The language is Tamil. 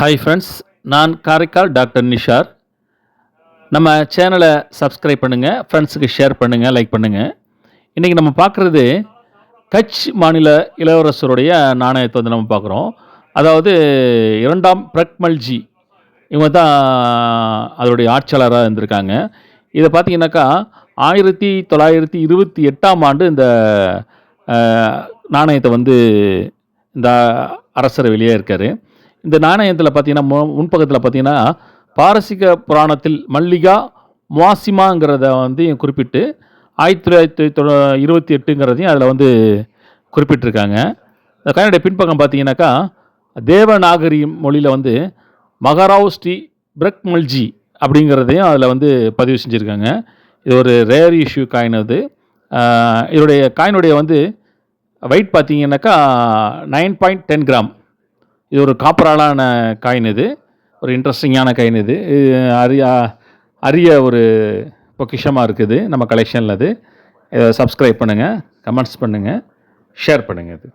ஹாய் ஃப்ரெண்ட்ஸ், நான் காரைக்கால் டாக்டர் நிஷார். நம்ம சேனலை சப்ஸ்கிரைப் பண்ணுங்கள், ஃப்ரெண்ட்ஸுக்கு ஷேர் பண்ணுங்கள், லைக் பண்ணுங்கள். இன்றைக்கி நம்ம பார்க்குறது கட்ச் மாநில இளவரசருடைய நாணயத்தை வந்து நம்ம பார்க்குறோம். அதாவது 2ஆம் பிரக்மல்ஜி இவங்க தான் அதோடைய ஆட்சியாளராக இருந்திருக்காங்க. இதை பார்த்தீங்கன்னாக்கா 1928ஆம் ஆண்டு இந்த நாணயத்தை வந்து இந்த அரசர் வெளியே இருக்கார். இந்த நாணயத்தில் பார்த்தீங்கன்னா முன்பக்கத்தில் பார்த்தீங்கன்னா பாரசீக புராணத்தில் மல்லிகா முவாசிமாங்கிறத வந்து குறிப்பிட்டு 1928ங்கிறதையும் அதில் வந்து குறிப்பிட்டிருக்காங்க. இந்த காயினுடைய பின்பக்கம் பார்த்தீங்கன்னாக்கா தேவநாகரி மொழியில் வந்து மகாராவ் ஸ்ரீ பிரக்மல்ஜி அப்படிங்கிறதையும் அதில் வந்து பதிவு செஞ்சுருக்காங்க. இது ஒரு ரேர் இஷ்யூ காயின். அது இதோடைய காயினுடைய வந்து வெயிட் பார்த்தீங்கன்னாக்கா 9.10 கிராம். இது ஒரு காப்பராலான காயின். இது ஒரு இன்ட்ரெஸ்டிங்கான காயின். இது அரிய ஒரு பொக்கிஷமாக இருக்குது நம்ம கலெக்ஷனில். அது இதை சப்ஸ்கிரைப் பண்ணுங்கள், கமெண்ட்ஸ் பண்ணுங்கள், ஷேர் பண்ணுங்கள். இது